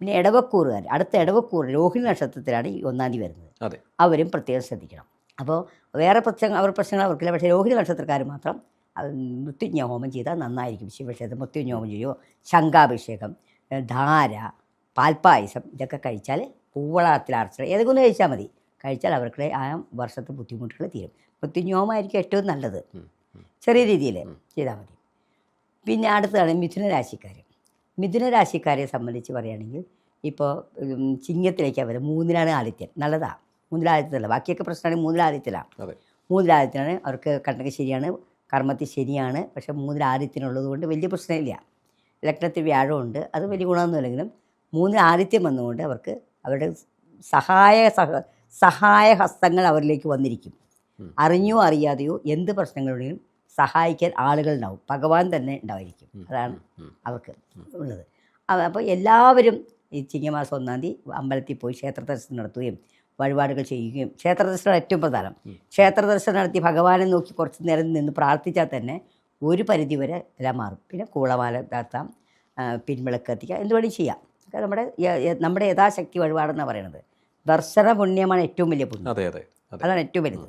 പിന്നെ ഇടവക്കൂറുകാർ, അടുത്ത ഇടവക്കൂറ് രോഹിണി നക്ഷത്രത്തിലാണ് ഈ 1-ാം തീയതി വരുന്നത്. അവരും പ്രത്യേകം ശ്രദ്ധിക്കണം. അപ്പോൾ വേറെ പ്രശ്നങ്ങൾ അവർക്കില്ല. പക്ഷേ രോഹിണി നക്ഷത്രക്കാർ മാത്രം മൃത്യുഞ്ജയ ഹോമം ചെയ്താൽ നന്നായിരിക്കും. ശിവക്ഷേത്രം മൃത്യുഞ്ജയ ഹോമം ചെയ്യുമോ, ശംഖാഭിഷേകം, ധാര, പാൽപ്പായസം ഇതൊക്കെ കഴിച്ചാൽ, പൂവളത്തിൽ അർച്ചന ഏതൊക്കെ ഒന്ന് കഴിച്ചാൽ മതി. കഴിച്ചാൽ അവർക്ക് ആ വർഷത്തെ ബുദ്ധിമുട്ടുകൾ തീരും. മൃത്യുഞ്ജയ ഹോമമായിരിക്കും ഏറ്റവും നല്ലത്. ചെറിയ രീതിയിൽ ചെയ്താൽ മതി. പിന്നെ അടുത്തതാണ് മിഥുനരാശിക്കാർ. മിഥുനരാശിക്കാരെ സംബന്ധിച്ച് പറയുകയാണെങ്കിൽ ഇപ്പോൾ ചിങ്ങത്തിലേക്കാണ് വരുന്നത്. 3-ലാണ് ആദിത്യൻ. നല്ലതാണ്. 3-ൽ ആദിത്യനല്ല, ബാക്കിയൊക്കെ പ്രശ്നമാണ്. 3-ൽ ആദിത്യനാണ്. 3-ൽ ആദിത്യനാണ്. അവർക്ക് കണ്ടക ശരിയാണ്, കർമ്മത്തിൽ ശരിയാണ്. പക്ഷേ 3-ൽ ആദിത്യനുള്ളത് കൊണ്ട് വലിയ പ്രശ്നമില്ല. ലഗ്നത്തിൽ വ്യാഴമുണ്ട്, അത് വലിയ ഗുണമൊന്നുമില്ലെങ്കിലും 3-ൽ ആദിത്യം വന്നുകൊണ്ട് അവർക്ക് അവരുടെ സഹായ ഹസ്തങ്ങൾ അവരിലേക്ക് വന്നിരിക്കും. അറിഞ്ഞോ അറിയാതെയോ എന്ത് പ്രശ്നങ്ങളുണ്ടെങ്കിലും സഹായിക്കാൻ ആളുകളുണ്ടാവും. ഭഗവാൻ തന്നെ ഉണ്ടായിരിക്കും. അതാണ് അവർക്ക് ഉള്ളത്. അപ്പോൾ എല്ലാവരും ഈ ചിങ്ങമാസം 1-ാം തീയതി അമ്പലത്തിൽ പോയി ക്ഷേത്ര ദർശനം നടത്തുകയും വഴിപാടുകൾ ചെയ്യുകയും, ക്ഷേത്ര ദർശനം ഏറ്റവും പ്രധാനം. ക്ഷേത്ര ദർശനം നടത്തി ഭഗവാനെ നോക്കി കുറച്ച് നേരം നിന്ന് പ്രാർത്ഥിച്ചാൽ തന്നെ ഒരു പരിധിവരെ എല്ലാം മാറും. പിന്നെ കൂളമാല നടത്താം, പിൻവിളക്ക് കത്തിക്കാം, എന്തുവേണമെങ്കിലും ചെയ്യാം. നമ്മുടെ യഥാശക്തി വഴിപാടെന്നാണ് പറയുന്നത്. ദർശന പുണ്യമാണ് ഏറ്റവും വലിയ പുണ്യം. അതാണ് ഏറ്റവും വലുത്.